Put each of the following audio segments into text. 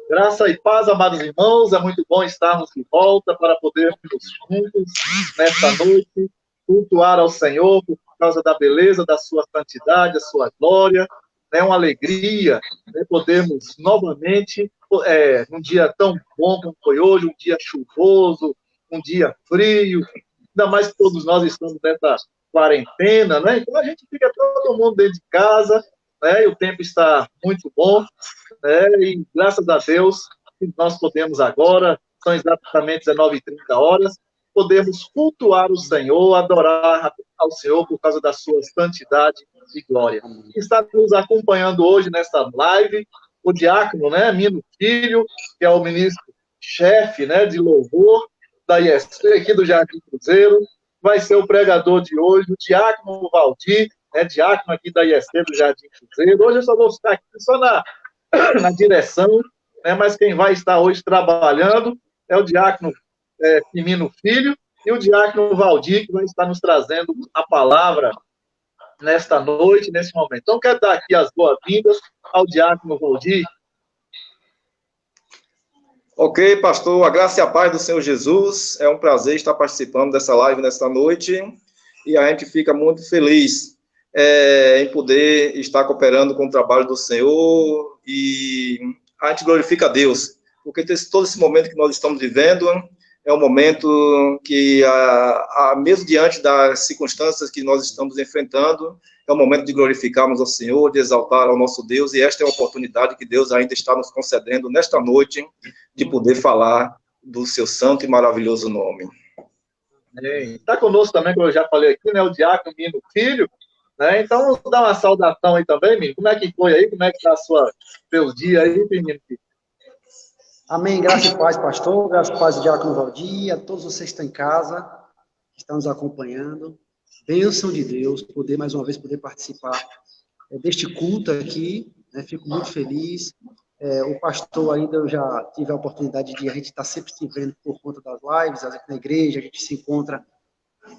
Graça e paz, amados irmãos, é muito bom estarmos de volta para podermos juntos, nesta noite, cultuar ao Senhor por causa da beleza da sua santidade, a sua glória. É uma alegria, né, podermos novamente, num dia tão bom como foi hoje, um dia chuvoso, um dia frio, ainda mais que todos nós estamos nessa quarentena, né? Então a gente fica todo mundo dentro de casa, né? E o tempo está muito bom, né? E graças a Deus que nós podemos agora, são exatamente 19h30, podemos cultuar o Senhor, adorar ao Senhor por causa da sua santidade e glória. Está nos acompanhando hoje nesta live o diácono, né, Mino Filho, que é o ministro-chefe, né, de louvor da ISP aqui do Jardim Cruzeiro, vai ser o pregador de hoje, o diácono Valdir, né, diácono aqui da ISP do Jardim Cruzeiro. Hoje eu só vou ficar aqui só na direção, né, mas quem vai estar hoje trabalhando é o diácono Firmino Filho e o diácono Valdir, que vai estar nos trazendo a palavra nesta noite, nesse momento. Então, quero dar aqui as boas-vindas ao diácono Valdir. Ok, pastor, a graça e a paz do Senhor Jesus. É um prazer estar participando dessa live nesta noite e a gente fica muito feliz em poder estar cooperando com o trabalho do Senhor e a gente glorifica a Deus, porque todo esse momento que nós estamos vivendo é um momento que, mesmo diante das circunstâncias que nós estamos enfrentando, é um momento de glorificarmos ao Senhor, de exaltar ao nosso Deus, e esta é a oportunidade que Deus ainda está nos concedendo nesta noite, de poder falar do seu santo e maravilhoso nome. Está conosco também, como eu já falei aqui, né, o diácono Mino Filho, né? Então, vamos dar uma saudação aí também, Mino. Como é que foi aí? Como é que está seus dias aí, Mino Filho? Amém, graça e paz, pastor, graça e paz, diácono Valdir, a todos vocês que estão em casa, que estão nos acompanhando. Bênção de Deus, mais uma vez, poder participar deste culto aqui, né? Fico muito feliz. O pastor ainda, eu já tive a oportunidade de a gente estar sempre se vendo por conta das lives, aqui na igreja, a gente se encontra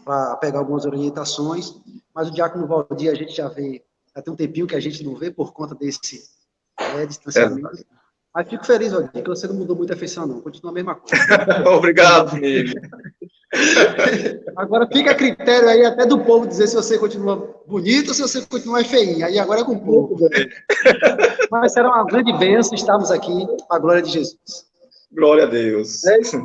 para pegar algumas orientações, mas o diácono Valdir a gente já vê, já tem um tempinho que a gente não vê por conta desse distanciamento. Mas fico feliz, Valdir, que você não mudou muito a feição, não. Continua a mesma coisa. Obrigado, filho. Agora fica a critério aí até do povo dizer se você continua bonito ou se você continua feinho. Aí agora é com o povo. Mas será uma grande bênção estarmos aqui, a glória de Jesus. Glória a Deus. É isso,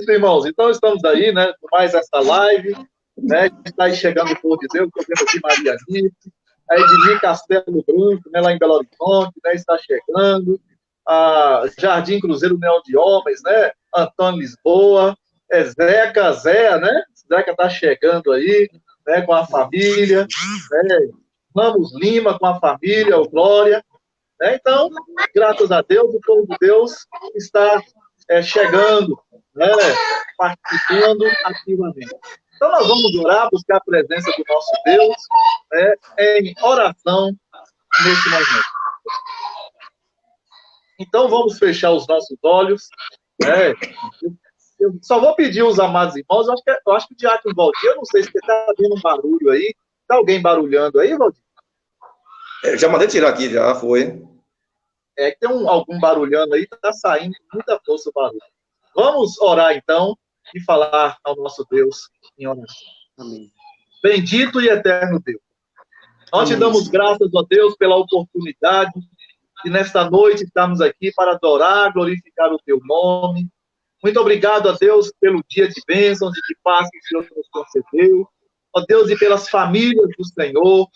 irmãos. Então, estamos aí, né, com mais essa live, né, está aí chegando o povo de Deus, estou vendo aqui Maria Nice, a Edni Castelo Branco, né, lá em Belo Horizonte, né, está chegando, a Jardim Cruzeiro União de Homens, né, Antônio Lisboa, Zeca, Zé, né, Zeca está chegando aí, né, com a família, né, Ramos Lima com a família, o Glória, né, então, graças a Deus, o povo de Deus está chegando, né, participando ativamente. Então, nós vamos orar, buscar a presença do nosso Deus, né, em oração nesse momento. Então, vamos fechar os nossos olhos. Né? Eu só vou pedir aos amados irmãos, eu acho que o diácono Valdir, eu não sei se está vendo um barulho aí. Está alguém barulhando aí, Valdir? Já mandei tirar aqui, já foi. Que tem algum barulhando aí, está saindo com muita força o barulho. Vamos orar, então, e falar ao nosso Deus em oração. Amém. Bendito e eterno Deus. Nós te damos graças, ó Deus, pela oportunidade de nesta noite estarmos aqui para adorar, glorificar o teu nome. Muito obrigado, ó Deus, pelo dia de bênçãos e de paz que o Senhor nos concedeu. Ó Deus, e pelas famílias do Senhor,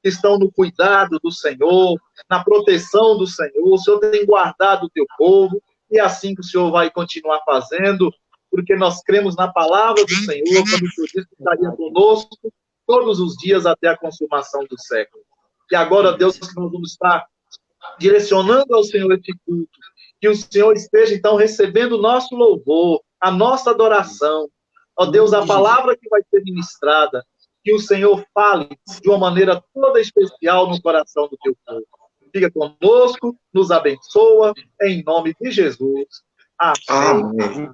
que estão no cuidado do Senhor, na proteção do Senhor. O Senhor tem guardado o teu povo, e é assim que o Senhor vai continuar fazendo, porque nós cremos na palavra do Senhor, quando o Senhor disse que estaria conosco todos os dias até a consumação do século. E agora, Deus, que nós vamos estar direcionando ao Senhor este culto, que o Senhor esteja, então, recebendo o nosso louvor, a nossa adoração. Ó Deus, a palavra que vai ser ministrada, que o Senhor fale de uma maneira toda especial no coração do teu povo. Fica conosco, nos abençoa, em nome de Jesus. Amém.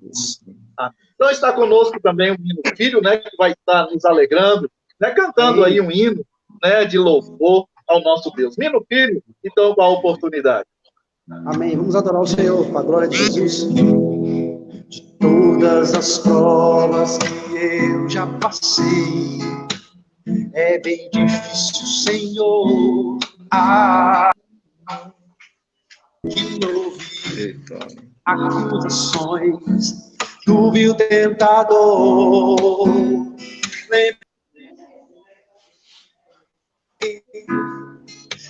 Então está conosco também o Mino Filho, né, que vai estar nos alegrando, né, cantando aí um hino, né, de louvor ao nosso Deus. Mino Filho, então, com a oportunidade. Amém. Vamos adorar o Senhor, para a glória de Jesus. De todas as provas que eu já passei, é bem difícil, Senhor, que ouvir acusações do vil tentador.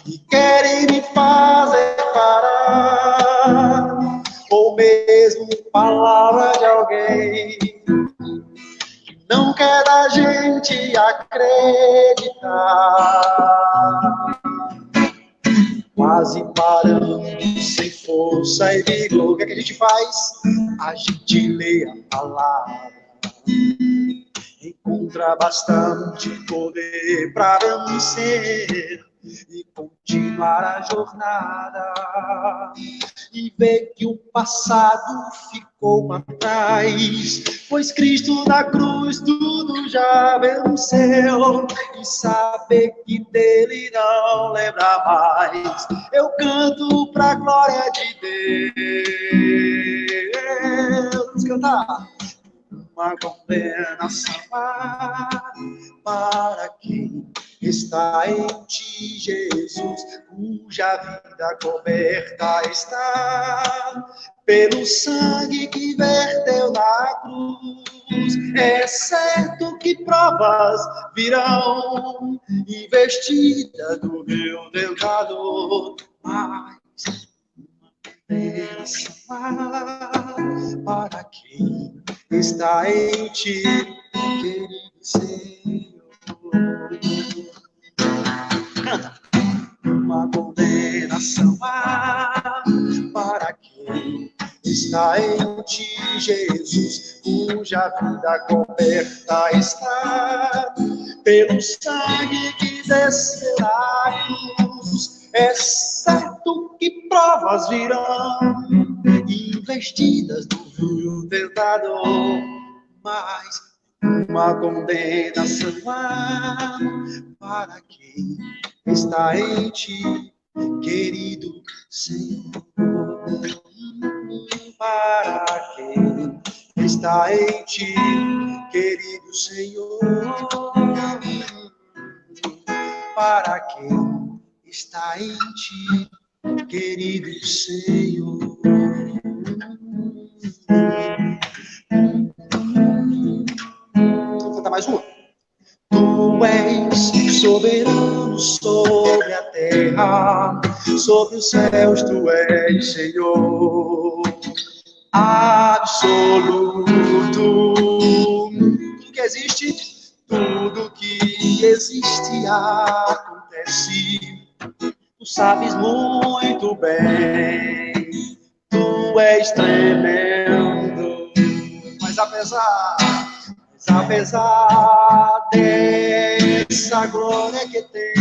E querem me fazer parar, ou mesmo palavra de alguém que não quer da gente acreditar. Quase parando, sem força e vigor, o que é que a gente faz? A gente lê a palavra, encontra bastante poder para vencer e continuar a jornada, e ver que o passado ficou atrás, pois Cristo na cruz tudo já venceu, e saber que dele não lembra mais. Eu canto pra glória de Deus. Vamos cantar. Uma condenação para quem está em ti, Jesus, cuja vida coberta está pelo sangue que verteu na cruz. É certo que provas virão, investidas do meu tentador, mas para quem está em ti, querido Senhor. Canta. Uma condenação para quem está em ti, Jesus, cuja vida coberta está pelo sangue que desceu na cruz. É certo que provas virão, investidas do vil tentador, mas uma condenação para quem está em ti, querido Senhor. Para quem está em ti, querido Senhor. Para quem está em ti, querido Senhor. Vou cantar mais uma. Tu és soberano sobre a terra, sobre os céus tu és Senhor absoluto. Tudo que existe acontece. Tu sabes muito bem, tu és tremendo, mas apesar dessa glória que tem,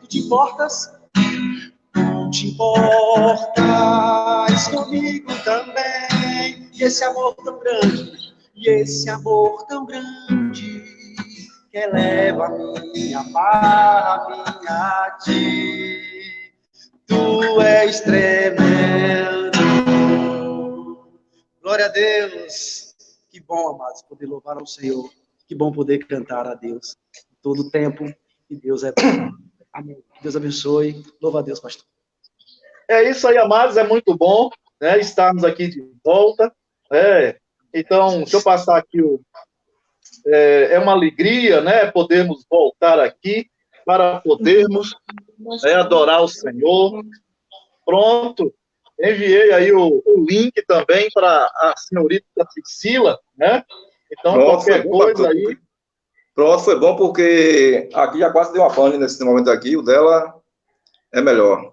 tu te importas comigo também. E esse amor tão grande, que eleva a minha barra, a ti. Tu és tremendo. Glória a Deus. Que bom, amados, poder louvar ao Senhor. Que bom poder cantar a Deus todo o tempo. E Deus é bom. Amém. Que Deus abençoe. Louva a Deus, pastor. É isso aí, amados. É muito bom, né, estarmos aqui de volta. Então, deixa eu passar aqui é uma alegria, né, podermos voltar aqui para podermos adorar o Senhor. Pronto. Enviei aí o link também para a senhorita Priscila, né? Então, pronto, qualquer coisa aí. Pronto, foi bom porque aqui já quase deu uma pane nesse momento aqui, o dela é melhor.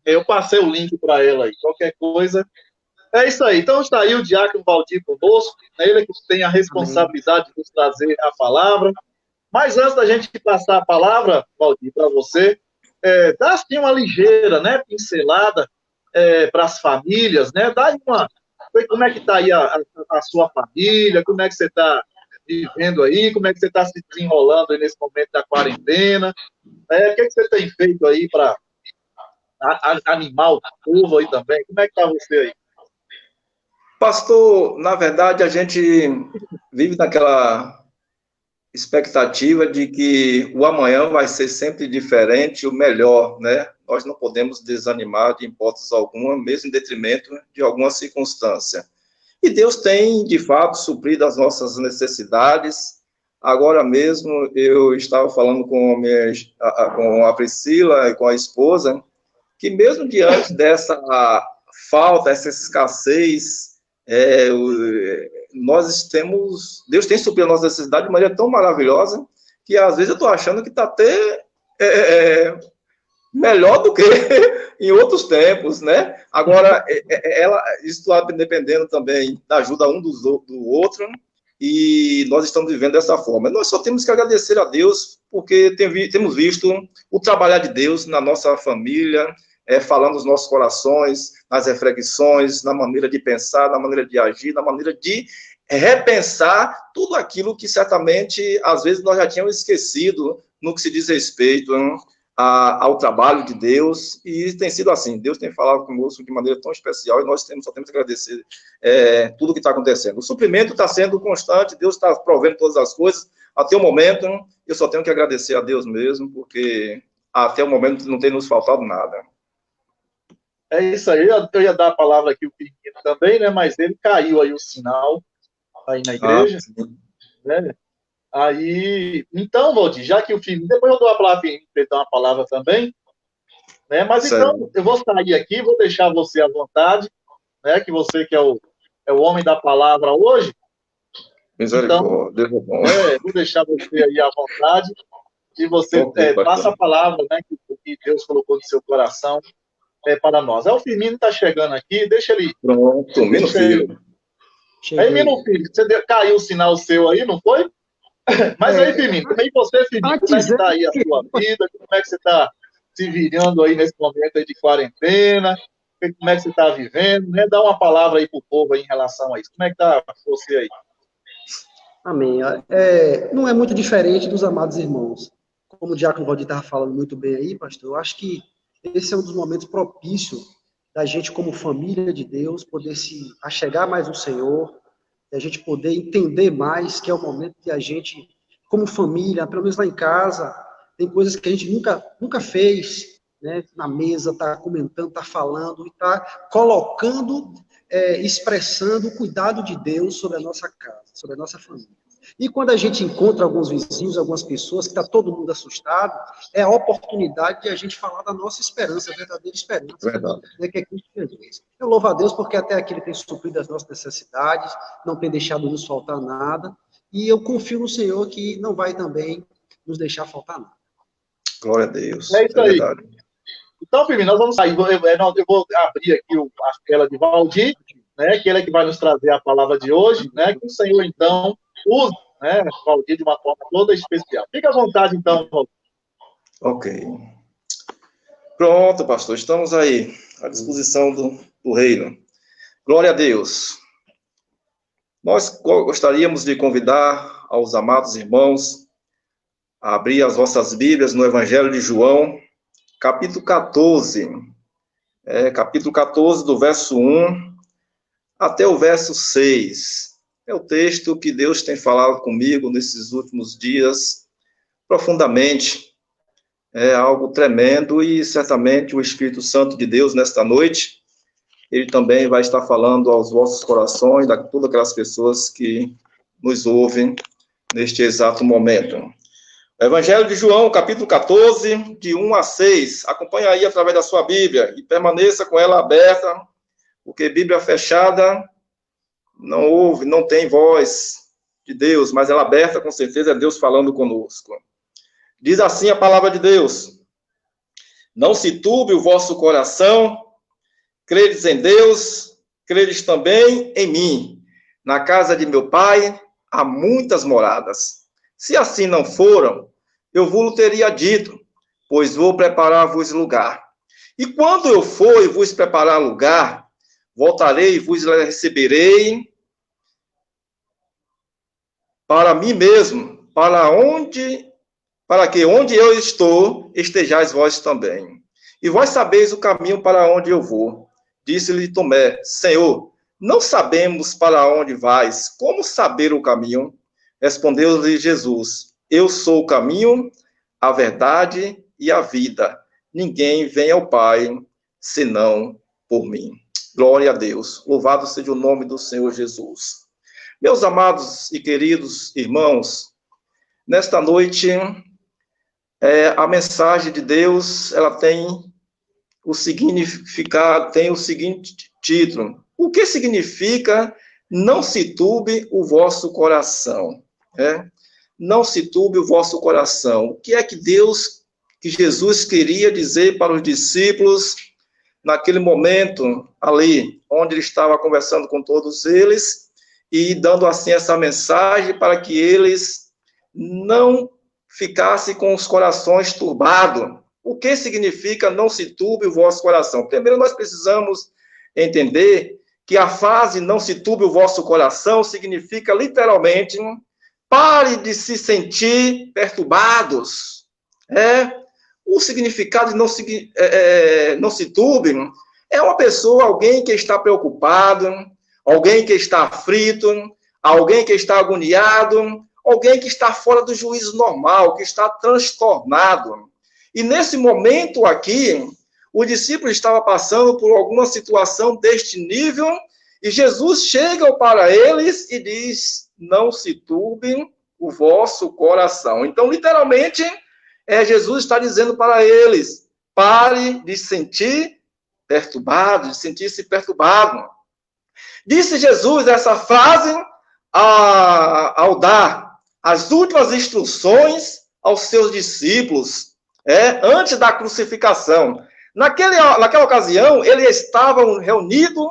Eu passei o link para ela aí, qualquer coisa. É isso aí. Então está aí o diácono Valdir conosco, ele que tem a responsabilidade de nos trazer a palavra. Mas antes da gente passar a palavra, Valdir, para você, dá assim uma ligeira, né, pincelada para as famílias, né? Dá como é que está aí a sua família, como é que você está vivendo aí, como é que você está se desenrolando aí nesse momento da quarentena, o que você tem feito aí para animar o povo aí também? Como é que está você aí? Pastor, na verdade, a gente vive naquela expectativa de que o amanhã vai ser sempre diferente, o melhor, né? Nós não podemos desanimar de hipótese alguma, mesmo em detrimento de alguma circunstância. E Deus tem, de fato, suprido as nossas necessidades. Agora mesmo, eu estava falando com a Priscila e com a esposa, que mesmo diante dessa falta, essa escassez, Deus tem suprido a nossa necessidade de maneira tão maravilhosa, que às vezes eu estou achando que está até melhor do que em outros tempos, né? Agora, isso está dependendo também da ajuda um do outro, e nós estamos vivendo dessa forma. Nós só temos que agradecer a Deus, porque temos visto o trabalhar de Deus na nossa família, falando nos nossos corações, nas reflexões, na maneira de pensar, na maneira de agir, na maneira de repensar tudo aquilo que certamente, às vezes, nós já tínhamos esquecido no que se diz respeito ao trabalho de Deus, e tem sido assim. Deus tem falado conosco de maneira tão especial, e nós só temos que agradecer tudo o que está acontecendo. O suprimento está sendo constante, Deus está provendo todas as coisas, até o momento, eu só tenho que agradecer a Deus mesmo, porque até o momento não tem nos faltado nada. É isso aí, eu ia dar a palavra aqui ao Firmino também, né? Mas ele caiu aí o sinal aí na igreja, né? Aí, então, Valdir, já que o Firmino, depois eu dou a palavra para ele dar uma palavra também, né? Mas certo. Então, eu vou sair aqui, vou deixar você à vontade, né? Que você que é o homem da palavra hoje. Misericórdia, então, vou deixar você aí à vontade e você passa a palavra, né? Que Deus colocou no seu coração para nós. O Firmino está chegando aqui, deixa ele. Pronto, Mino Filho. Aí, Mino Filho, caiu o sinal seu aí, não foi? Mas aí, Firmino, como é que você, Firmino, como é que está aí a sua vida? Como é que você está se virando aí nesse momento aí de quarentena? Como é que você está vivendo? Né? Dá uma palavra aí para o povo aí em relação a isso. Como é que está você aí? Amém. Não é muito diferente dos amados irmãos. Como o Diácono Valdir estava falando muito bem aí, pastor, eu acho que esse é um dos momentos propícios da gente, como família de Deus, poder se achegar mais no Senhor, e a gente poder entender mais que é o momento que a gente, como família, pelo menos lá em casa, tem coisas que a gente nunca fez, né? Na mesa, tá comentando, tá falando, e tá colocando, expressando o cuidado de Deus sobre a nossa casa, sobre a nossa família. E quando a gente encontra alguns vizinhos, algumas pessoas, que está todo mundo assustado, é a oportunidade de a gente falar da nossa esperança, a verdadeira esperança, né, que é Cristo Jesus. Eu louvo a Deus porque até aqui Ele tem suprido as nossas necessidades, não tem deixado nos faltar nada, e eu confio no Senhor que não vai também nos deixar faltar nada. Glória a Deus. É isso aí. Verdade. Então, Firmino, nós vamos sair. Eu vou abrir aqui a tela de Valdir, né, que ele é que vai nos trazer a palavra de hoje, né, que o Senhor, então, use, né, Valdir de uma forma toda especial. Fique à vontade, então, Valdir. Ok. Pronto, pastor, estamos aí, à disposição do reino. Glória a Deus. Nós gostaríamos de convidar aos amados irmãos a abrir as vossas Bíblias no Evangelho de João, capítulo 14. Capítulo 14, do verso 1 até o verso 6. É o texto que Deus tem falado comigo nesses últimos dias, profundamente. É algo tremendo e certamente o Espírito Santo de Deus, nesta noite, ele também vai estar falando aos vossos corações, a todas aquelas pessoas que nos ouvem neste exato momento. Evangelho de João, capítulo 14, de 1 a 6. Acompanhe aí através da sua Bíblia e permaneça com ela aberta, porque Bíblia fechada não tem voz de Deus, mas ela aberta, com certeza, é Deus falando conosco. Diz assim a palavra de Deus: não se turbe o vosso coração, credes em Deus, credes também em mim. Na casa de meu Pai há muitas moradas. Se assim não foram, eu vos teria dito, pois vou preparar-vos lugar. E quando eu for e vos preparar lugar, voltarei e vos receberei para mim mesmo, para que onde eu estou, estejais vós também. e vós sabeis o caminho para onde eu vou. Disse-lhe Tomé: Senhor, não sabemos para onde vais, como saber o caminho? Respondeu-lhe Jesus: Eu sou o caminho, a verdade e a vida. Ninguém vem ao Pai, senão por mim. Glória a Deus. Louvado seja o nome do Senhor Jesus. Meus amados e queridos irmãos, nesta noite, a mensagem de Deus, ela tem o significado, tem o seguinte título: o que significa não se turbe o vosso coração? Não se turbe o vosso coração. O que é que Jesus queria dizer para os discípulos naquele momento ali, onde ele estava conversando com todos eles e dando assim essa mensagem para que eles não ficassem com os corações turbados? O que significa não se turbe o vosso coração? Primeiro, nós precisamos entender que a frase não se turbe o vosso coração significa literalmente: pare de se sentir perturbados. O significado de não se turbe é uma pessoa, alguém que está preocupado, alguém que está aflito, alguém que está agoniado, alguém que está fora do juízo normal, que está transtornado. E nesse momento aqui, o discípulo estava passando por alguma situação deste nível, e Jesus chega para eles e diz: não se turbe o vosso coração. Então, literalmente, Jesus está dizendo para eles: pare de sentir perturbado, de sentir-se perturbado. Disse Jesus essa frase ao dar as últimas instruções aos seus discípulos, antes da crucificação. Naquela ocasião, eles estavam reunidos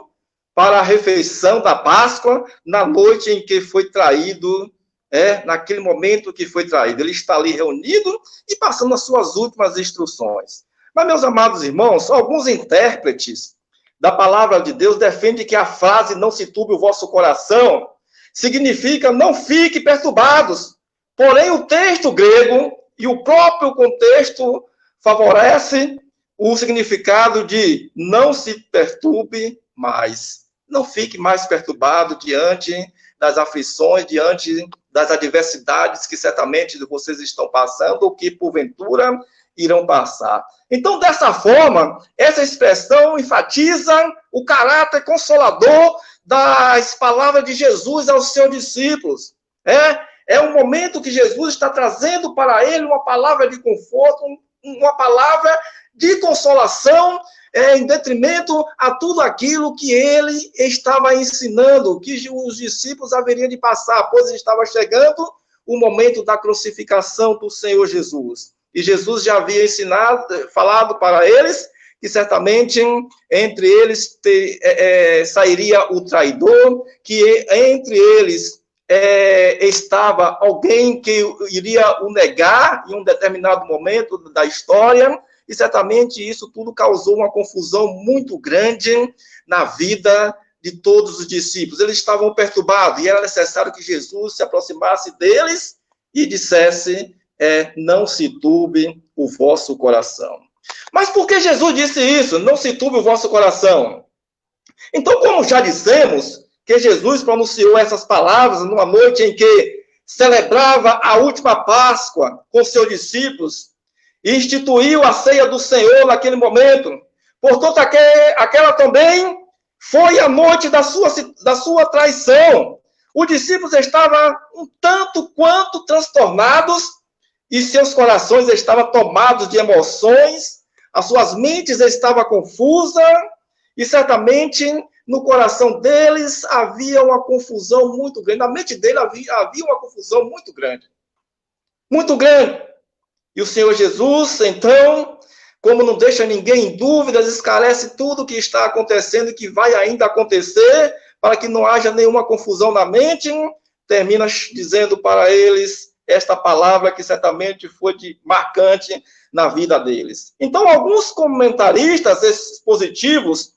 para a refeição da Páscoa, na noite em que foi traído, naquele momento que foi traído. Ele está ali reunido e passando as suas últimas instruções. Mas, meus amados irmãos, alguns intérpretes da palavra de Deus defendem que a frase não se turbe o vosso coração significa não fique perturbados. Porém, o texto grego e o próprio contexto favorece o significado de não se perturbe mais. Não fique mais perturbado diante das aflições, diante das adversidades que certamente vocês estão passando ou que, porventura, irão passar. Então, dessa forma, essa expressão enfatiza o caráter consolador das palavras de Jesus aos seus discípulos. É um momento que Jesus está trazendo para ele uma palavra de conforto, uma palavra de consolação, em detrimento a tudo aquilo que ele estava ensinando, que os discípulos haveriam de passar, pois estava chegando o momento da crucificação do Senhor Jesus. E Jesus já havia falado para eles que certamente entre eles sairia o traidor, que entre eles estava alguém que iria o negar em um determinado momento da história, e certamente isso tudo causou uma confusão muito grande na vida de todos os discípulos. Eles estavam perturbados e era necessário que Jesus se aproximasse deles e dissesse: não se turbe o vosso coração. Mas por que Jesus disse isso? Não se turbe o vosso coração. Então, como já dissemos, que Jesus pronunciou essas palavras numa noite em que celebrava a última Páscoa com seus discípulos e instituiu a ceia do Senhor naquele momento. Portanto, aquela também foi a noite da sua traição. Os discípulos estavam um tanto quanto transtornados e seus corações estavam tomados de emoções, as suas mentes estavam confusas e certamente no coração deles havia uma confusão muito grande. Na mente dele havia uma confusão muito grande. Muito grande. E o Senhor Jesus, então, como não deixa ninguém em dúvidas, esclarece tudo o que está acontecendo e que vai ainda acontecer, para que não haja nenhuma confusão na mente, termina dizendo para eles esta palavra que certamente foi marcante na vida deles. Então, alguns comentaristas expositivos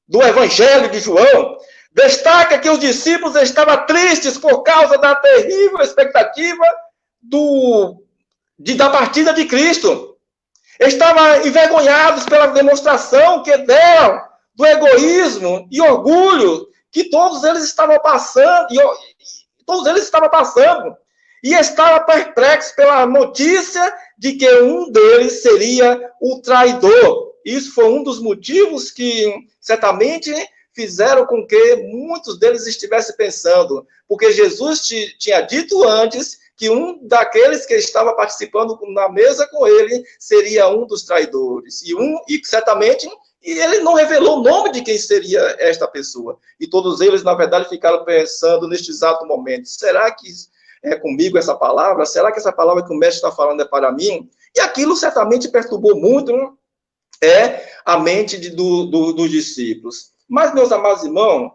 do Evangelho de João destacam que os discípulos estavam tristes por causa da terrível expectativa da partida de Cristo. estavam envergonhados pela demonstração que deram do egoísmo e orgulho que todos eles estavam passando, e estavam perplexos pela notícia de que um deles seria o traidor. Isso foi um dos motivos que certamente fizeram com que muitos deles estivessem pensando, porque Jesus tinha dito antes que um daqueles que estava participando na mesa com ele seria um dos traidores. E certamente ele não revelou o nome de quem seria esta pessoa. E todos eles, na verdade, ficaram pensando neste exato momento: será que é comigo essa palavra? Será que essa palavra que o mestre está falando é para mim? E aquilo certamente perturbou muito a mente dos discípulos. Mas, meus amados irmãos,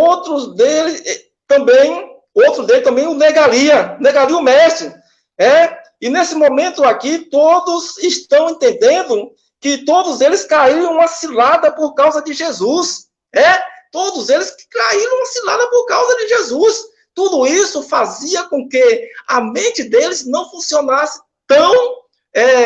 outro dele também o negaria o mestre. E nesse momento aqui, todos estão entendendo que todos eles caíram em uma cilada por causa de Jesus. Todos eles caíram em uma cilada por causa de Jesus. Tudo isso fazia com que a mente deles não funcionasse tão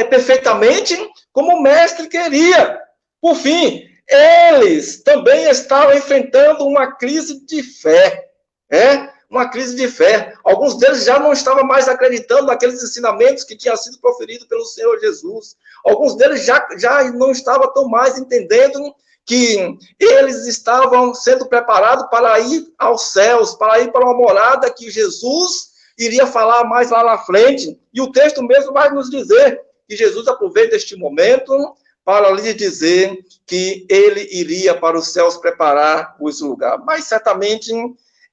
perfeitamente como o mestre queria. Por fim, eles também estavam enfrentando uma crise de fé. Uma crise de fé. Alguns deles já não estavam mais acreditando naqueles ensinamentos que tinham sido proferidos pelo Senhor Jesus. Alguns deles já não estavam tão mais entendendo que eles estavam sendo preparados para ir aos céus, para ir para uma morada que Jesus iria falar mais lá na frente. E o texto mesmo vai nos dizer que Jesus aproveita este momento para lhe dizer que ele iria para os céus preparar os lugares. Mas certamente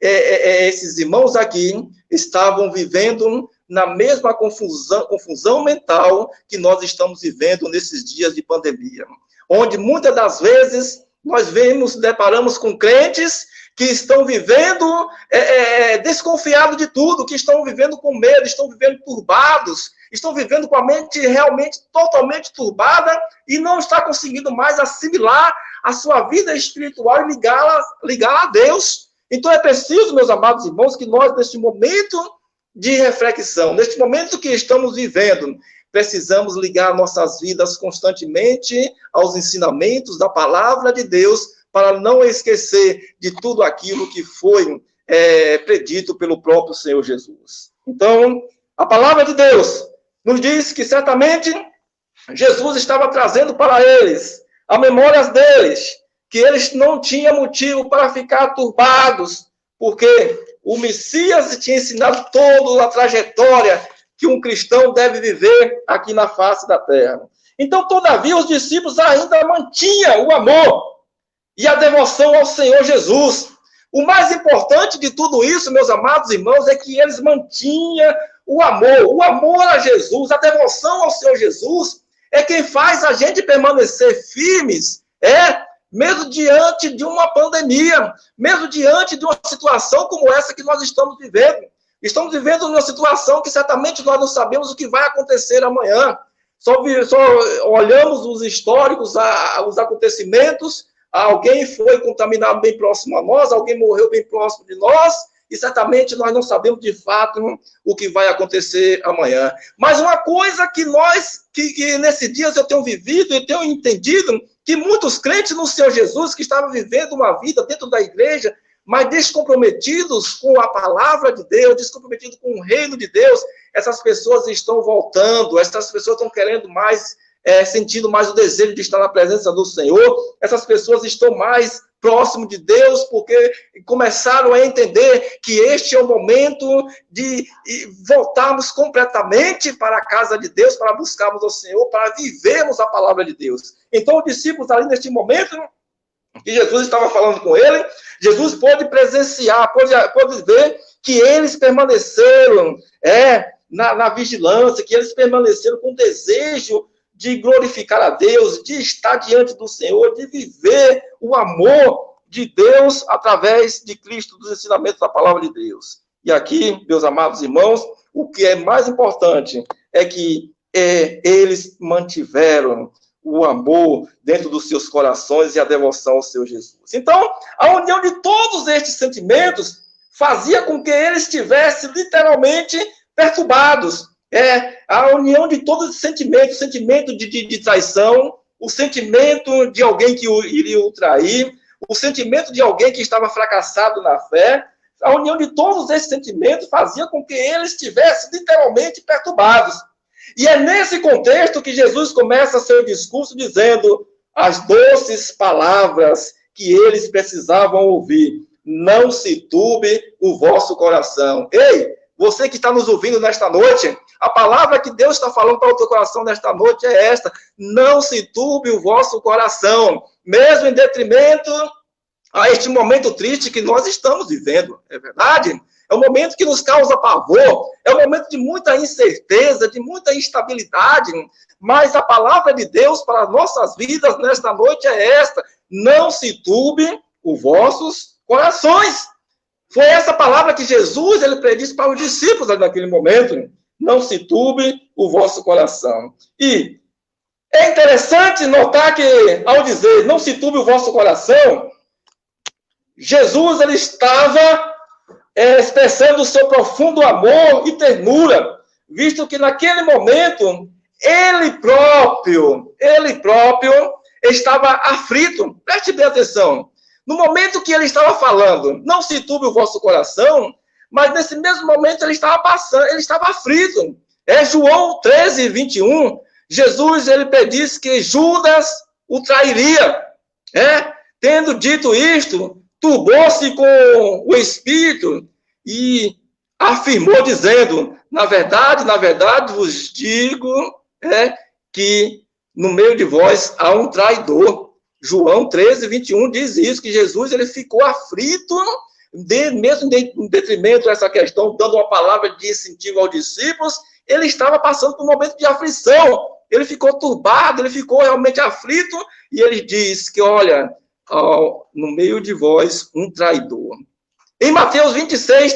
esses irmãos aqui estavam vivendo na mesma confusão mental que nós estamos vivendo nesses dias de pandemia, onde muitas das vezes nós deparamos com crentes que estão vivendo desconfiados de tudo, que estão vivendo com medo, estão vivendo turbados, estão vivendo com a mente realmente totalmente turbada e não está conseguindo mais assimilar a sua vida espiritual e ligá-la a Deus. Então é preciso, meus amados irmãos, que nós, neste momento de reflexão, neste momento que estamos vivendo, precisamos ligar nossas vidas constantemente aos ensinamentos da palavra de Deus, para não esquecer de tudo aquilo que foi predito pelo próprio Senhor Jesus. Então, a palavra de Deus nos diz que certamente Jesus estava trazendo para eles a memória deles, que eles não tinham motivo para ficar turbados, porque o Messias tinha ensinado toda a trajetória que um cristão deve viver aqui na face da terra. Então, todavia, os discípulos ainda mantinham o amor e a devoção ao Senhor Jesus. O mais importante de tudo isso, meus amados irmãos, é que eles mantinham o amor a Jesus, a devoção ao Senhor Jesus, é quem faz a gente permanecer firmes, mesmo diante de uma pandemia, mesmo diante de uma situação como essa que nós estamos vivendo. Estamos vivendo uma situação que certamente nós não sabemos o que vai acontecer amanhã. Só olhamos os históricos, os acontecimentos, alguém foi contaminado bem próximo a nós, alguém morreu bem próximo de nós, e certamente nós não sabemos de fato o que vai acontecer amanhã. Mas uma coisa que nesses dias eu tenho vivido e tenho entendido, que muitos crentes no Senhor Jesus, que estavam vivendo uma vida dentro da igreja, mas descomprometidos com a palavra de Deus, descomprometidos com o reino de Deus, essas pessoas estão voltando, essas pessoas estão querendo mais, sentindo mais o desejo de estar na presença do Senhor, essas pessoas estão mais próximo de Deus, porque começaram a entender que este é o momento de voltarmos completamente para a casa de Deus, para buscarmos o Senhor, para vivermos a palavra de Deus. Então, os discípulos ali neste momento que Jesus estava falando com ele, Jesus pôde presenciar, pôde ver que eles permaneceram na vigilância, que eles permaneceram com desejo de glorificar a Deus, de estar diante do Senhor, de viver o amor de Deus através de Cristo, dos ensinamentos da palavra de Deus. E aqui, meus amados irmãos, o que é mais importante é que eles mantiveram o amor dentro dos seus corações e a devoção ao Senhor Jesus. Então, a união de todos estes sentimentos fazia com que eles estivessem literalmente perturbados, A união de todos os sentimentos, o sentimento de traição, o sentimento de alguém que iria o trair, o sentimento de alguém que estava fracassado na fé. A união de todos esses sentimentos fazia com que eles estivessem literalmente perturbados. E é nesse contexto que Jesus começa seu discurso dizendo as doces palavras que eles precisavam ouvir. Não se turbe o vosso coração. Ei, você que está nos ouvindo nesta noite, a palavra que Deus está falando para o teu coração nesta noite é esta: não se turbe o vosso coração, mesmo em detrimento a este momento triste que nós estamos vivendo. É verdade? É um momento que nos causa pavor, é um momento de muita incerteza, de muita instabilidade, mas a palavra de Deus para as nossas vidas nesta noite é esta: não se turbe os vossos corações. Foi essa palavra que Jesus ele predisse para os discípulos naquele momento. Não se turbe o vosso coração. E é interessante notar que, ao dizer não se turbe o vosso coração, Jesus ele estava expressando o seu profundo amor e ternura, visto que naquele momento ele próprio estava aflito. Preste bem atenção. No momento que ele estava falando, não se turbe o vosso coração, mas nesse mesmo momento ele estava aflito. João 13, 21, Jesus ele predisse que Judas o trairia. Tendo dito isto, turbou-se com o Espírito e afirmou dizendo, na verdade vos digo que no meio de vós há um traidor. João 13, 21 diz isso, que Jesus ele ficou aflito, mesmo em detrimento a essa questão, dando uma palavra de incentivo aos discípulos, ele estava passando por um momento de aflição, ele ficou turbado, ele ficou realmente aflito, e ele diz que, olha, no meio de vós um traidor. Em Mateus 26,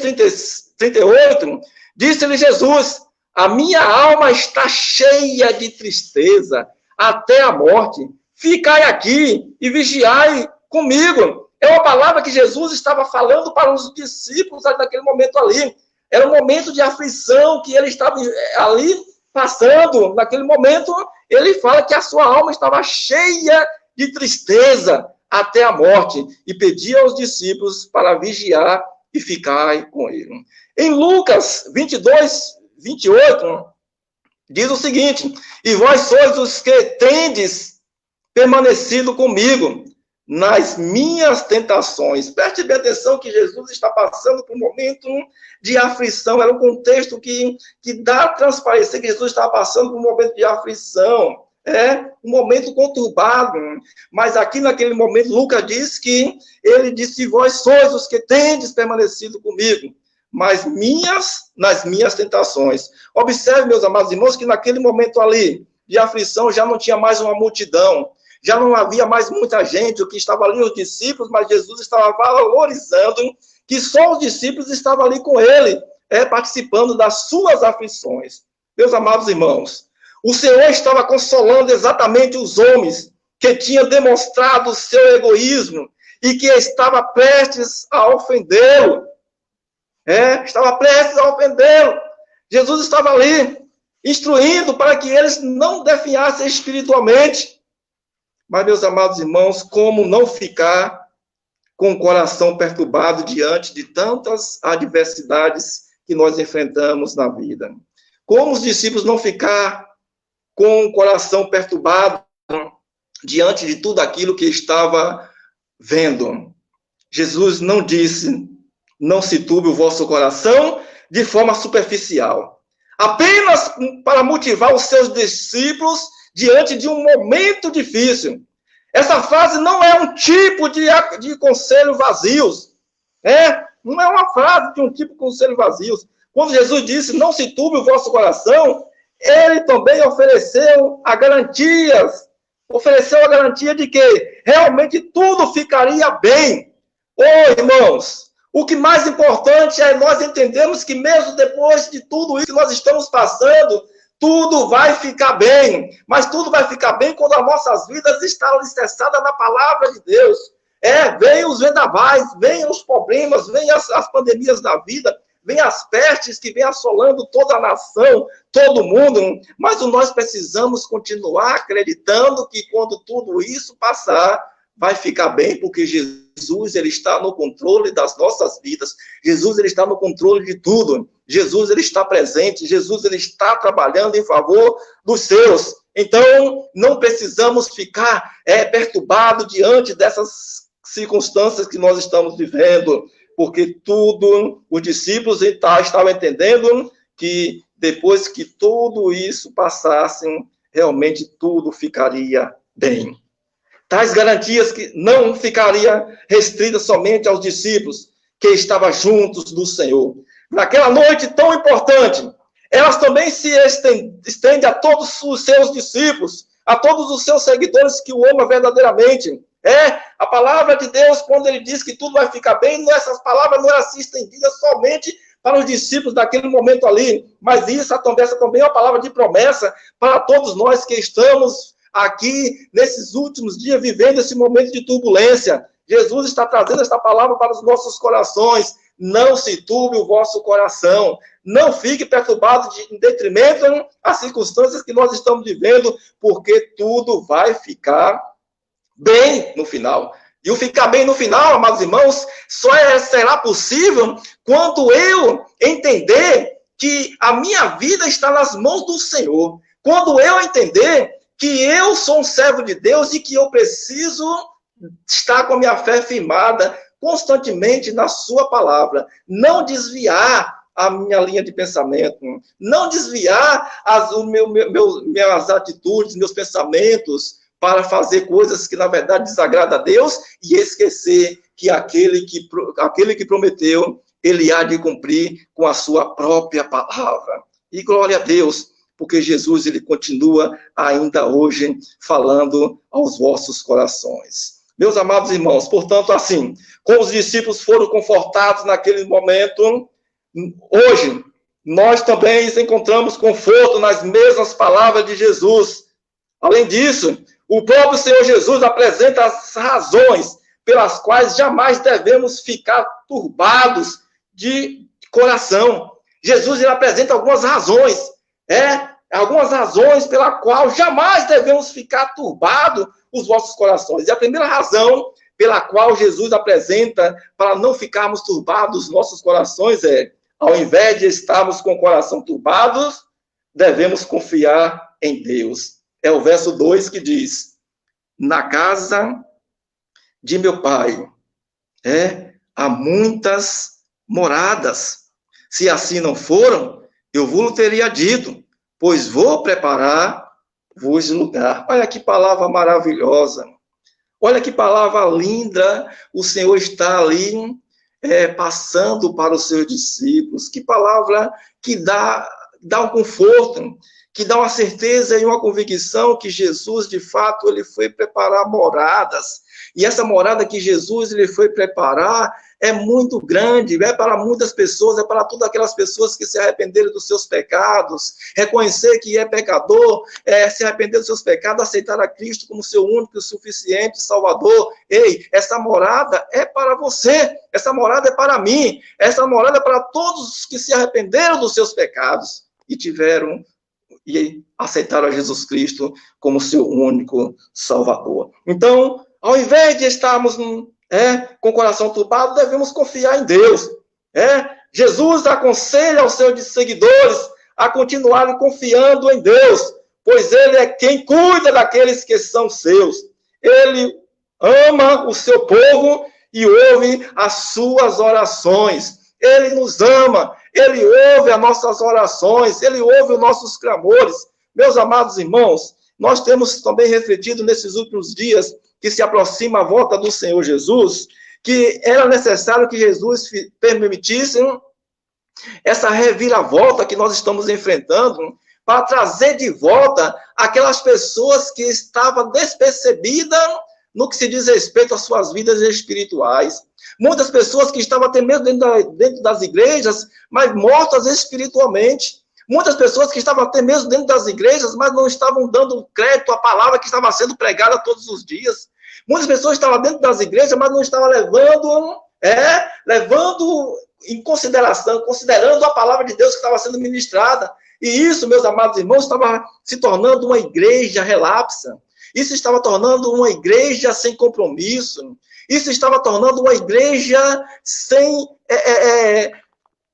38, disse-lhe Jesus, a minha alma está cheia de tristeza até a morte. Ficai aqui e vigiai comigo. É uma palavra que Jesus estava falando para os discípulos naquele momento ali. Era um momento de aflição que ele estava ali passando. Naquele momento, ele fala que a sua alma estava cheia de tristeza até a morte e pedia aos discípulos para vigiar e ficar com ele. Em Lucas 22, 28, diz o seguinte, e vós sois os que tendes permanecido comigo nas minhas tentações. Preste bem atenção que Jesus está passando por um momento de aflição. Era um contexto que dá a transparecer que Jesus estava passando por um momento de aflição. Um momento conturbado. Mas aqui naquele momento, Lucas diz que ele disse, vós sois os que tendes permanecido comigo, mas nas minhas tentações. Observe, meus amados irmãos, que naquele momento ali, de aflição, já não tinha mais uma multidão, já não havia mais muita gente, o que estava ali, os discípulos, mas Jesus estava valorizando que só os discípulos estavam ali com ele, participando das suas aflições. Meus amados irmãos, o Senhor estava consolando exatamente os homens que tinham demonstrado o seu egoísmo e que estava prestes a ofendê-lo. Estava prestes a ofendê-lo. Jesus estava ali, instruindo para que eles não definhassem espiritualmente. Mas, meus amados irmãos, como não ficar com o coração perturbado diante de tantas adversidades que nós enfrentamos na vida? Como os discípulos não ficar com o coração perturbado diante de tudo aquilo que estava vendo? Jesus não disse, não se turbe o vosso coração de forma superficial, apenas para motivar os seus discípulos diante de um momento difícil. Essa frase não é um tipo de conselho vazios. Não é uma frase de um tipo de conselho vazios. Quando Jesus disse, não se turbe o vosso coração, ele também ofereceu a garantia de que realmente tudo ficaria bem. Irmãos, o que mais importante é nós entendermos que mesmo depois de tudo isso que nós estamos passando, tudo vai ficar bem, mas tudo vai ficar bem quando as nossas vidas estão alicerçadas na palavra de Deus. Vem os vendavais, vem os problemas, vem as pandemias da vida, vem as pestes que vem assolando toda a nação, todo mundo, mas nós precisamos continuar acreditando que quando tudo isso passar, vai ficar bem, porque Jesus, ele está no controle das nossas vidas. Jesus, ele está no controle de tudo. Jesus, ele está presente. Jesus, ele está trabalhando em favor dos seus. Então, não precisamos ficar perturbados diante dessas circunstâncias que nós estamos vivendo, porque tudo, os discípulos estavam entendendo que depois que tudo isso passasse, realmente tudo ficaria bem. Tais garantias que não ficaria restrita somente aos discípulos que estavam juntos do Senhor. Naquela noite tão importante, elas também se estendem a todos os seus discípulos, a todos os seus seguidores que o amam verdadeiramente. A palavra de Deus, quando ele diz que tudo vai ficar bem, essas palavras não eram assim estendidas somente para os discípulos daquele momento ali, mas essa também é uma palavra de promessa para todos nós que estamos aqui, nesses últimos dias, vivendo esse momento de turbulência. Jesus está trazendo esta palavra para os nossos corações. Não se turbe o vosso coração. Não fique perturbado em detrimento às circunstâncias que nós estamos vivendo, porque tudo vai ficar bem no final. E o ficar bem no final, amados irmãos, só será possível quando eu entender que a minha vida está nas mãos do Senhor. Quando eu entender que eu sou um servo de Deus e que eu preciso estar com a minha fé firmada constantemente na sua palavra. Não desviar a minha linha de pensamento, não desviar minhas atitudes, meus pensamentos para fazer coisas que, na verdade, desagradam a Deus e esquecer que aquele que prometeu, ele há de cumprir com a sua própria palavra. E glória a Deus, porque Jesus, ele continua ainda hoje falando aos vossos corações. Meus amados irmãos, portanto, assim, como os discípulos foram confortados naquele momento, hoje, nós também encontramos conforto nas mesmas palavras de Jesus. Além disso, o próprio Senhor Jesus apresenta as razões pelas quais jamais devemos ficar turbados de coração. Jesus, ele apresenta algumas razões, algumas razões pela qual jamais devemos ficar turbados os vossos corações. E a primeira razão pela qual Jesus apresenta para não ficarmos turbados os nossos corações ao invés de estarmos com o coração turbados, devemos confiar em Deus. É o verso 2 que diz: na casa de meu pai há muitas moradas. Se assim não foram, eu vos teria dito, pois vou preparar-vos lugar. Olha que palavra maravilhosa. Olha que palavra linda o Senhor está ali passando para os seus discípulos. Que palavra que dá um conforto, que dá uma certeza e uma convicção que Jesus, de fato, ele foi preparar moradas. E essa morada que Jesus ele foi preparar é muito grande, é para muitas pessoas, é para todas aquelas pessoas que se arrependeram dos seus pecados, reconhecer que é pecador, se arrepender dos seus pecados, aceitar a Cristo como seu único e suficiente Salvador. Ei, essa morada é para você, essa morada é para mim, essa morada é para todos os que se arrependeram dos seus pecados e aceitaram a Jesus Cristo como seu único Salvador. Então, ao invés de estarmos com o coração turbado, devemos confiar em Deus. Jesus aconselha aos seus seguidores a continuarem confiando em Deus, pois Ele é quem cuida daqueles que são seus. Ele ama o seu povo e ouve as suas orações. Ele nos ama, Ele ouve as nossas orações, Ele ouve os nossos clamores. Meus amados irmãos, nós temos também refletido nesses últimos dias que se aproxima a volta do Senhor Jesus, que era necessário que Jesus permitisse essa reviravolta que nós estamos enfrentando para trazer de volta aquelas pessoas que estavam despercebidas no que se diz respeito às suas vidas espirituais. Muitas pessoas que estavam até mesmo dentro das igrejas, mas mortas espiritualmente. Muitas pessoas que estavam até mesmo dentro das igrejas, mas não estavam dando crédito à palavra que estava sendo pregada todos os dias. Muitas pessoas estavam dentro das igrejas, mas não estavam levando em consideração, considerando a palavra de Deus que estava sendo ministrada. E isso, meus amados irmãos, estava se tornando uma igreja relapsa. Isso estava tornando uma igreja sem compromisso. Isso estava tornando uma igreja sem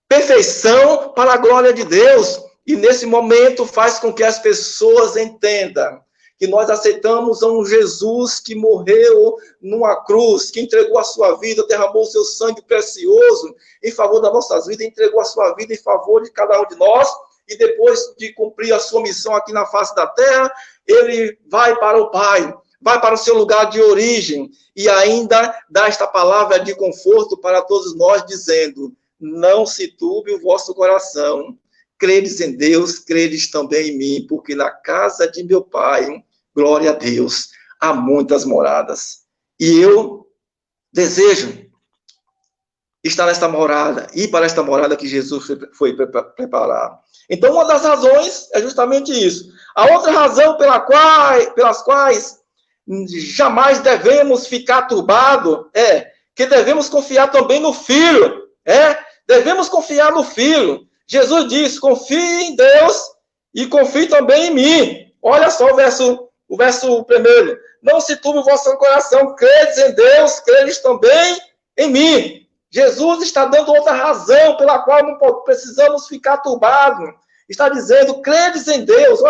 perfeição para a glória de Deus. E nesse momento faz com que as pessoas entendam que nós aceitamos um Jesus que morreu numa cruz, que entregou a sua vida, derramou o seu sangue precioso em favor das nossas vidas, entregou a sua vida em favor de cada um de nós, e depois de cumprir a sua missão aqui na face da terra, ele vai para o Pai, vai para o seu lugar de origem, e ainda dá esta palavra de conforto para todos nós, dizendo: não se turbe o vosso coração, credes em Deus, credes também em mim, porque na casa de meu Pai, glória a Deus, há muitas moradas. E eu desejo estar nesta morada, ir para esta morada que Jesus foi preparar. Então, uma das razões é justamente isso. A outra razão pelas quais jamais devemos ficar turbados é que devemos confiar também no Filho. Devemos confiar no Filho. Jesus diz: confie em Deus e confie também em mim. Olha só o verso primeiro. Não se turbe o vosso coração, credes em Deus, credes também em mim. Jesus está dando outra razão pela qual não precisamos ficar turbados. Está dizendo: credes em Deus.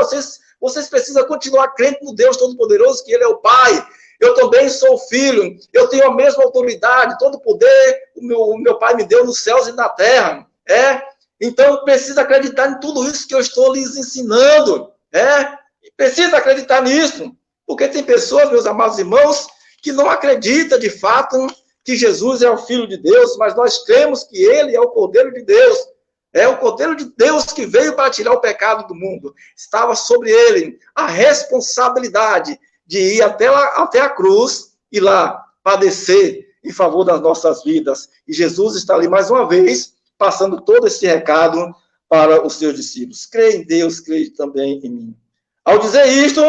Vocês precisam continuar crendo no Deus Todo-Poderoso, que Ele é o Pai. Eu também sou filho. Eu tenho a mesma autoridade, todo o poder o meu Pai me deu nos céus e na terra. Então, precisa acreditar em tudo isso que eu estou lhes ensinando. Precisa acreditar nisso. Porque tem pessoas, meus amados irmãos, que não acreditam de fato que Jesus é o Filho de Deus, mas nós cremos que Ele é o Cordeiro de Deus. É o Cordeiro de Deus que veio para tirar o pecado do mundo. Estava sobre Ele a responsabilidade de ir até a cruz e lá padecer em favor das nossas vidas. E Jesus está ali mais uma vez, passando todo esse recado para os seus discípulos. Creia em Deus, creia também em mim. Ao dizer isto,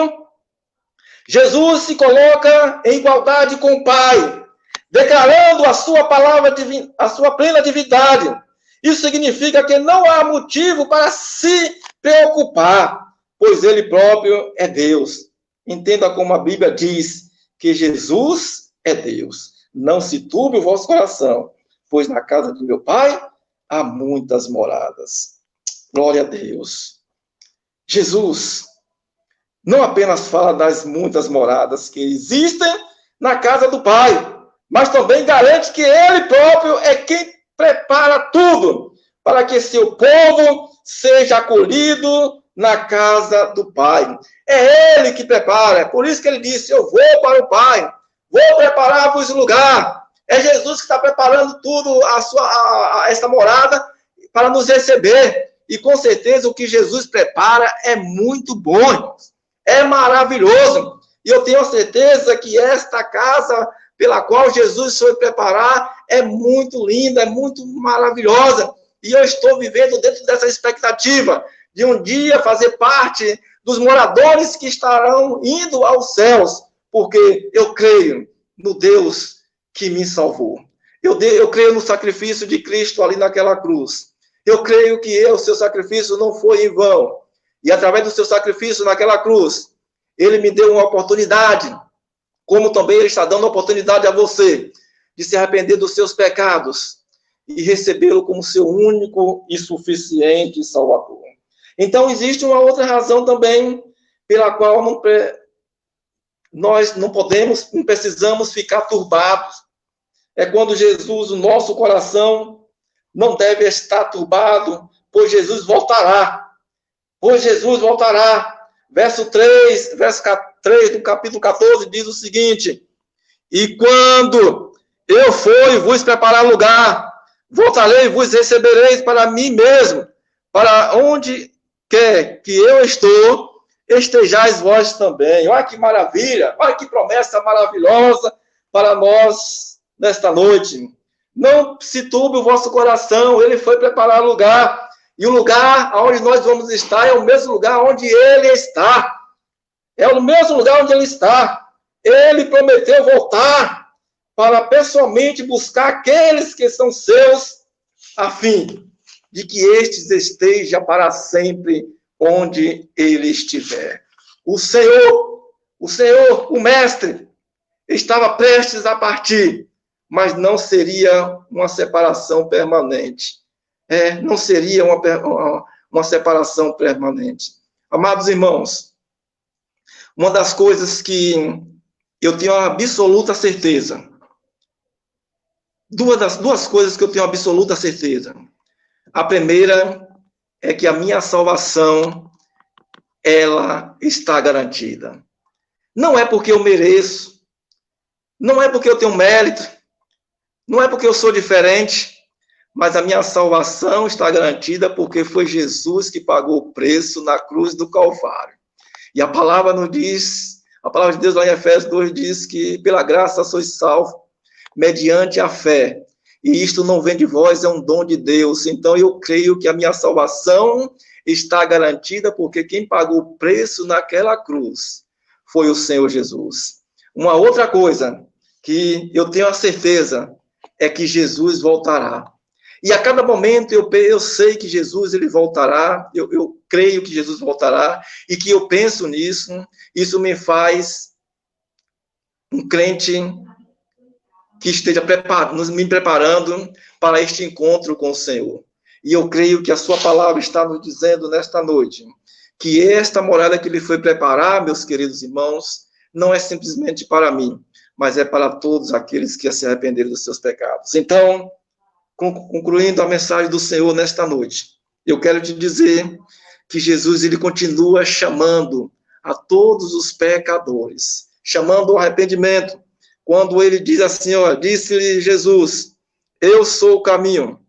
Jesus se coloca em igualdade com o Pai, declarando a sua palavra, a sua plena divindade. Isso significa que não há motivo para se preocupar, pois Ele próprio é Deus. Entenda como a Bíblia diz que Jesus é Deus. Não se turbe o vosso coração, pois na casa de meu Pai há muitas moradas. Glória a Deus. Jesus não apenas fala das muitas moradas que existem na casa do Pai, mas também garante que Ele próprio é quem prepara tudo para que seu povo seja acolhido na casa do Pai. É Ele que prepara. É por isso que Ele disse: eu vou para o Pai, vou preparar-vos lugar. É Jesus que está preparando tudo, esta morada, para nos receber. E com certeza o que Jesus prepara é muito bom, irmãos. É maravilhoso. E eu tenho certeza que esta casa pela qual Jesus foi preparar é muito linda, é muito maravilhosa. E eu estou vivendo dentro dessa expectativa de um dia fazer parte dos moradores que estarão indo aos céus, porque eu creio no Deus que me salvou. Eu creio no sacrifício de Cristo ali naquela cruz. Eu creio que o seu sacrifício não foi em vão. E através do seu sacrifício naquela cruz, Ele me deu uma oportunidade, como também Ele está dando a oportunidade a você, de se arrepender dos seus pecados e recebê-lo como seu único e suficiente Salvador. Então, existe uma outra razão também pela qual nós não precisamos ficar turbados. É quando Jesus, o nosso coração, não deve estar turbado, pois Jesus voltará. Pois Jesus voltará. Verso 3 do capítulo 14 diz o seguinte: e quando eu for e vos preparar lugar, voltarei e vos recebereis para mim mesmo, para onde quer que eu estou, estejais vós também. Olha que maravilha, olha que promessa maravilhosa para nós nesta noite. Não se turbe o vosso coração, Ele foi preparar lugar. E o lugar onde nós vamos estar é o mesmo lugar onde Ele está. É o mesmo lugar onde Ele está. Ele prometeu voltar para pessoalmente buscar aqueles que são seus a fim de que estes esteja para sempre onde ele estiver. O Senhor, o Mestre, estava prestes a partir, mas não seria uma separação permanente. Não seria uma separação permanente. Amados irmãos, uma das coisas que eu tenho absoluta certeza, duas coisas que eu tenho absoluta certeza. A primeira é que a minha salvação, ela está garantida. Não é porque eu mereço, não é porque eu tenho mérito, não é porque eu sou diferente, mas a minha salvação está garantida porque foi Jesus que pagou o preço na cruz do Calvário. E a palavra nos diz, a palavra de Deus lá em Efésios 2 diz que pela graça sois salvos mediante a fé. E isto não vem de vós, é um dom de Deus. Então eu creio que a minha salvação está garantida porque quem pagou o preço naquela cruz foi o Senhor Jesus. Uma outra coisa que eu tenho a certeza é que Jesus voltará. E a cada momento eu sei que Jesus ele voltará, eu creio que Jesus voltará, e que eu penso nisso, isso me faz um crente que esteja me preparando para este encontro com o Senhor. E eu creio que a sua palavra está nos dizendo nesta noite que esta morada que ele foi preparar, meus queridos irmãos, não é simplesmente para mim, mas é para todos aqueles que se arrependeram dos seus pecados. Então, concluindo a mensagem do Senhor nesta noite, eu quero te dizer que Jesus ele continua chamando a todos os pecadores, chamando ao arrependimento. Quando ele diz assim, disse-lhe Jesus, eu sou o caminho,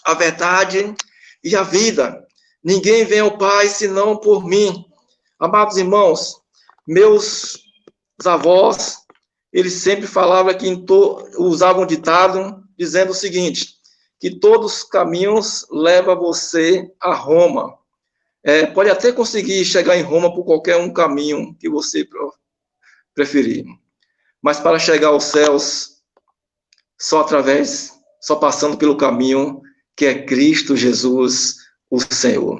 a verdade e a vida. Ninguém vem ao Pai senão por mim. Amados irmãos, meus avós, eles sempre falavam usavam um ditado dizendo o seguinte, que todos os caminhos levam você a Roma. Pode até conseguir chegar em Roma por qualquer um caminho que você preferir. Mas para chegar aos céus, só passando pelo caminho que é Cristo Jesus, o Senhor.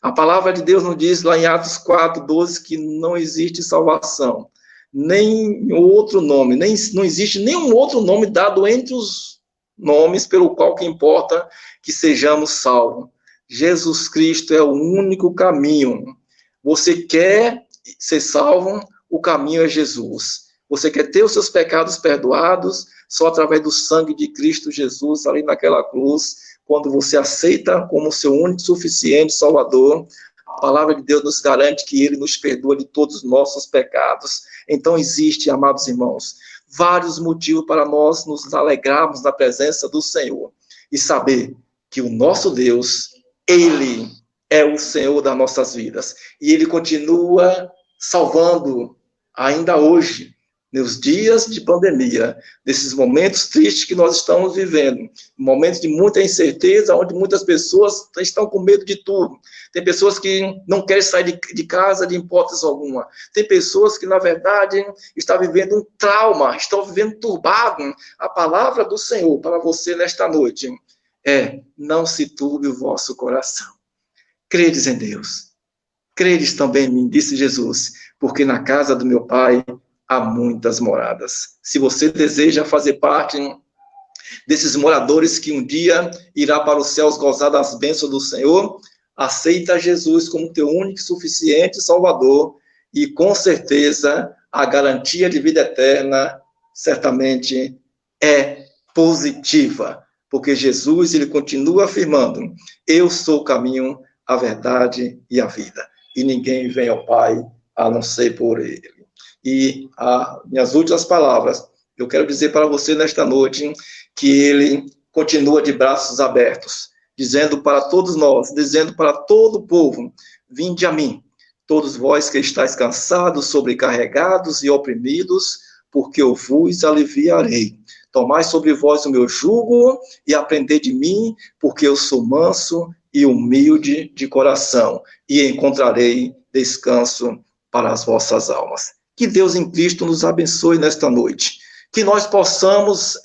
A palavra de Deus nos diz lá em Atos 4:12 que não existe salvação, nem outro nome, não existe nenhum outro nome dado entre os nomes pelo qual que importa que sejamos salvos. Jesus Cristo é o único caminho. Você quer ser salvo? O caminho é Jesus. Você quer ter os seus pecados perdoados? Só através do sangue de Cristo Jesus, ali naquela cruz, quando você aceita como seu único suficiente Salvador, a palavra de Deus nos garante que Ele nos perdoa de todos os nossos pecados. Então existe, amados irmãos, vários motivos para nós nos alegrarmos na presença do Senhor e saber que o nosso Deus, Ele é o Senhor das nossas vidas e Ele continua salvando ainda hoje, nos dias de pandemia, desses momentos tristes que nós estamos vivendo, momentos de muita incerteza, onde muitas pessoas estão com medo de tudo. Tem pessoas que não querem sair de casa de hipótese alguma. Tem pessoas que, na verdade, estão vivendo um trauma, estão vivendo turbado. A palavra do Senhor para você nesta noite é: não se turbe o vosso coração. Credes em Deus. Credes também em mim, disse Jesus, porque na casa do meu Pai há muitas moradas. Se você deseja fazer parte desses moradores que um dia irá para os céus gozar das bênçãos do Senhor, aceita Jesus como teu único e suficiente Salvador e, com certeza, a garantia de vida eterna certamente é positiva, porque Jesus ele continua afirmando: eu sou o caminho, a verdade e a vida, e ninguém vem ao Pai a não ser por Ele. E minhas últimas palavras, eu quero dizer para você nesta noite que Ele continua de braços abertos, dizendo para todos nós, dizendo para todo o povo: vinde a mim, todos vós que estáis cansados, sobrecarregados e oprimidos, porque eu vos aliviarei. Tomai sobre vós o meu jugo e aprendei de mim, porque eu sou manso e humilde de coração, e encontrarei descanso para as vossas almas. Que Deus em Cristo nos abençoe nesta noite. Que nós possamos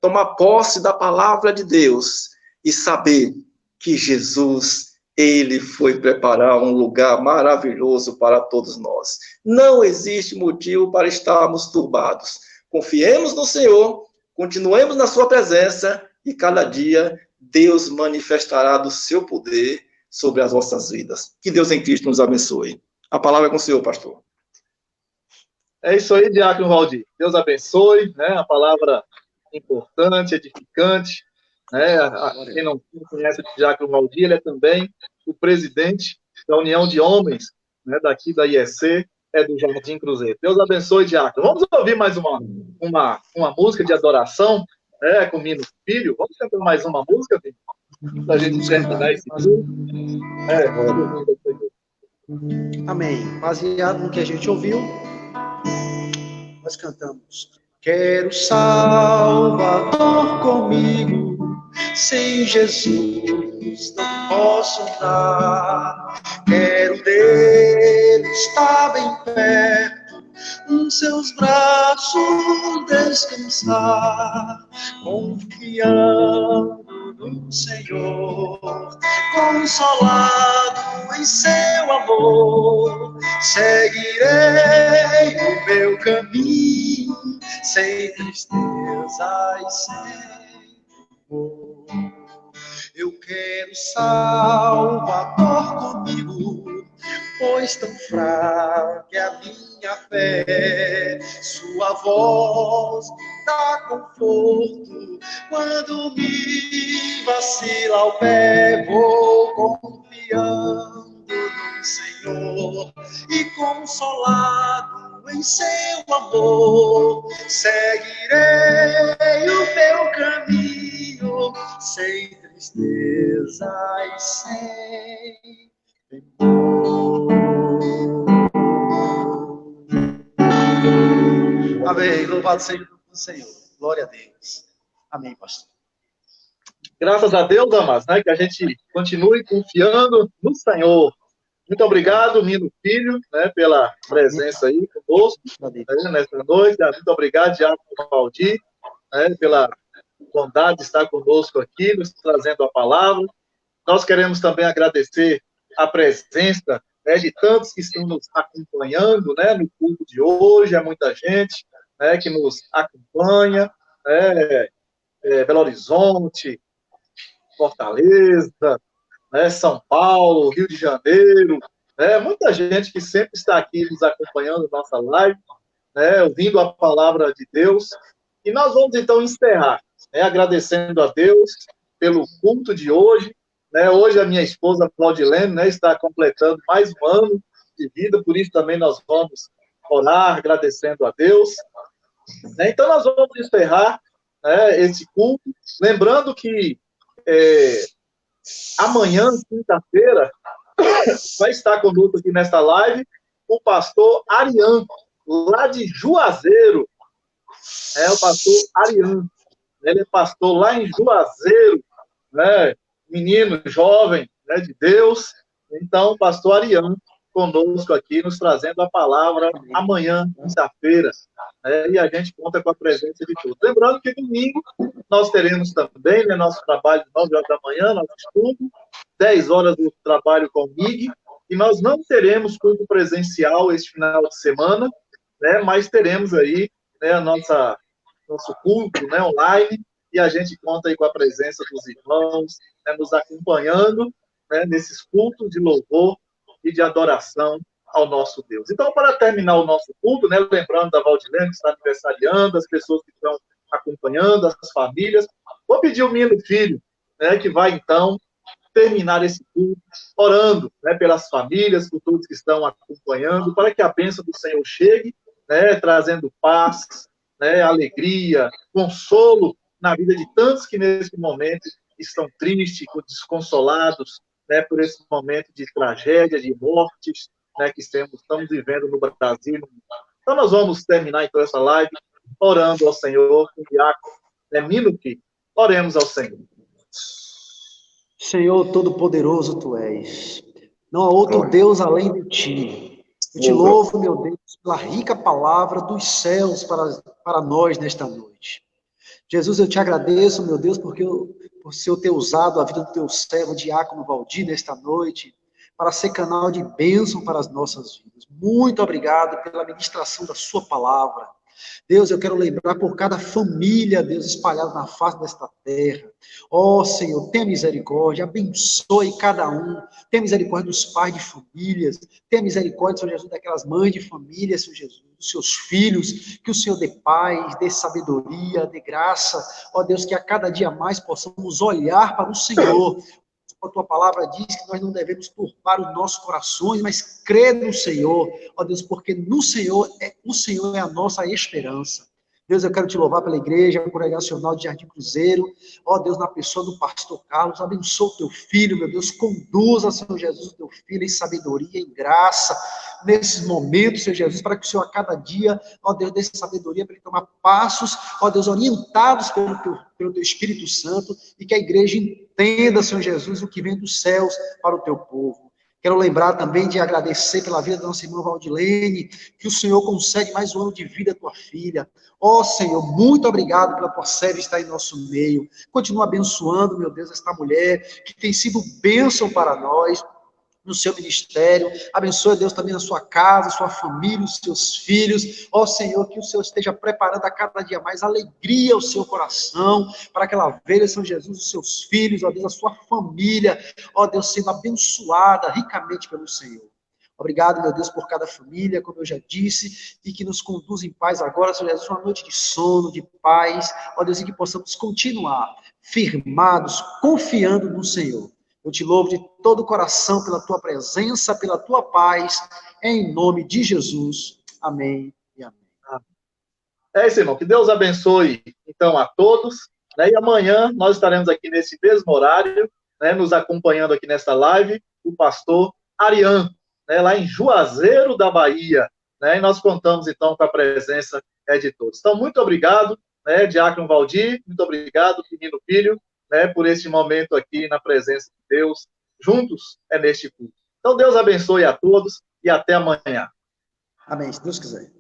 tomar posse da palavra de Deus e saber que Jesus, ele foi preparar um lugar maravilhoso para todos nós. Não existe motivo para estarmos turbados. Confiemos no Senhor, continuemos na sua presença e cada dia Deus manifestará do seu poder sobre as vossas vidas. Que Deus em Cristo nos abençoe. A palavra é com o Senhor, pastor. É isso aí, Diácono Valdir. Deus abençoe, né? A palavra importante, edificante, né? Quem não conhece o Diácono Valdir, ele é também o presidente da União de Homens, né? Daqui da IEC, do Jardim Cruzeiro. Deus abençoe, Diácono. Vamos ouvir mais uma música de adoração, né? Com o Mino Filho. Vamos cantar mais uma música, filho? Para a gente terminar esse vídeo. Amém. Baseado no que a gente ouviu, nós cantamos: quero Salvador comigo, sem Jesus não posso andar. Quero dele estar bem perto, nos seus braços descansar, confiando no Senhor, consolado em seu amor. Seguirei o meu caminho, sem tristeza e sem dor. Eu quero Salvador comigo, pois tão fraca é a minha fé. Sua voz me dá conforto quando me vacila o pé. Vou confiando no Senhor e consolado em seu amor, seguirei o meu caminho, sem tristeza e sem temor. Amém. Louvado seja o Senhor. Glória a Deus. Amém, pastor. Graças a Deus, amados, né? Que a gente continue confiando no Senhor. Muito obrigado, Mino Filho, né, pela presença aí conosco, né, nessa noite. Muito obrigado, Diácono Valdir, né, pela bondade de estar conosco aqui, nos trazendo a palavra. Nós queremos também agradecer a presença, né, de tantos que estão nos acompanhando, né, no culto de hoje. É muita gente, né, que nos acompanha, né, Belo Horizonte, Fortaleza, né, São Paulo, Rio de Janeiro, né, muita gente que sempre está aqui nos acompanhando nossa live, né, ouvindo a palavra de Deus. E nós vamos então encerrar, né, agradecendo a Deus pelo culto de hoje. Né, hoje a minha esposa Claudilene, né, está completando mais um ano de vida, por isso também nós vamos orar agradecendo a Deus. Né, então nós vamos encerrar, né, esse culto, lembrando que amanhã, quinta-feira, vai estar conosco aqui nesta live o pastor Ariano, lá de Juazeiro. O pastor Ariano. Ele é pastor lá em Juazeiro, né? Menino, jovem, né, de Deus. Então, o pastor Ariano conosco aqui, nos trazendo a palavra amanhã, quinta-feira. E a gente conta com a presença de todos. Lembrando que domingo nós teremos também, né, nosso trabalho de 9 horas da manhã, nosso estudo, 10 horas do trabalho com o MIG, e nós não teremos culto presencial este final de semana, né, mas teremos aí, né, nosso culto, né, online, e a gente conta aí com a presença dos irmãos, né, nos acompanhando, né, nesses cultos de louvor e de adoração ao nosso Deus. Então, para terminar o nosso culto, né, lembrando da Valdilene, que está aniversariando, as pessoas que estão acompanhando, as famílias, vou pedir o Mino Filho, né, que vai, então, terminar esse culto orando, né, pelas famílias, por todos que estão acompanhando, para que a bênção do Senhor chegue, né, trazendo paz, né, alegria, consolo na vida de tantos que, nesse momento, estão tristes, desconsolados, né, por esse momento de tragédia, de mortes, né, que estamos vivendo no Brasil. Então, nós vamos terminar, então, essa live orando ao Senhor, com o diácono, né, Mino Filho. Oremos ao Senhor. Senhor Todo-Poderoso, Tu és. Não há outro Deus além de Ti. Eu te louvo, meu Deus, pela rica palavra dos céus para nós nesta noite. Jesus, eu te agradeço, meu Deus, porque por Senhor ter usado a vida do teu servo, Diácono Valdir, nesta noite, para ser canal de bênção para as nossas vidas. Muito obrigado pela ministração da sua palavra. Deus, eu quero lembrar por cada família, Deus, espalhada na face desta terra. Ó Senhor, tenha misericórdia, abençoe cada um. Tenha misericórdia dos pais de famílias. Tenha misericórdia, Senhor Jesus, daquelas mães de família, Senhor Jesus, dos seus filhos. Que o Senhor dê paz, dê sabedoria, dê graça. Ó Deus, que a cada dia mais possamos olhar para o Senhor. A tua palavra diz que nós não devemos turbar os nossos corações, mas crer no Senhor, ó Deus, porque no Senhor, o Senhor é a nossa esperança. Deus, eu quero te louvar pela igreja congregacional de Jardim Cruzeiro, ó Deus, na pessoa do pastor Carlos, abençoa o teu filho, meu Deus, conduza, Senhor Jesus, o teu filho em sabedoria, em graça, nesses momentos, Senhor Jesus, para que o Senhor a cada dia, ó Deus, dê sabedoria para ele tomar passos, ó Deus, orientados pelo teu Espírito Santo, e que a igreja entenda, Senhor Jesus, o que vem dos céus para o teu povo. Quero lembrar também de agradecer pela vida da nossa irmã Valdilene, que o Senhor concede mais um ano de vida à tua filha. Ó Senhor, muito obrigado pela tua serva estar em nosso meio. Continua abençoando, meu Deus, esta mulher, que tem sido bênção para nós, no seu ministério, abençoe, Deus, também a sua casa, a sua família, os seus filhos, ó Senhor, que o Senhor esteja preparando a cada dia mais alegria ao seu coração, para que ela veja, Senhor Jesus, os seus filhos, ó Deus, a sua família, ó Deus, sendo abençoada ricamente pelo Senhor. Obrigado, meu Deus, por cada família, como eu já disse, e que nos conduz em paz agora, Senhor Jesus, uma noite de sono, de paz, ó Deus, e que possamos continuar firmados, confiando no Senhor. Eu te louvo de todo o coração pela tua presença, pela tua paz, em nome de Jesus. Amém e amém. É isso, irmão. Que Deus abençoe, então, a todos. Né? E amanhã nós estaremos aqui nesse mesmo horário, né, nos acompanhando aqui nesta live, o pastor Arian, né, lá em Juazeiro da Bahia. Né? E nós contamos, então, com a presença de todos. Então, muito obrigado, né, Diácono Valdir, muito obrigado, menino filho, né, por este momento aqui na presença de Deus, juntos neste culto. Então, Deus abençoe a todos e até amanhã. Amém, se Deus quiser.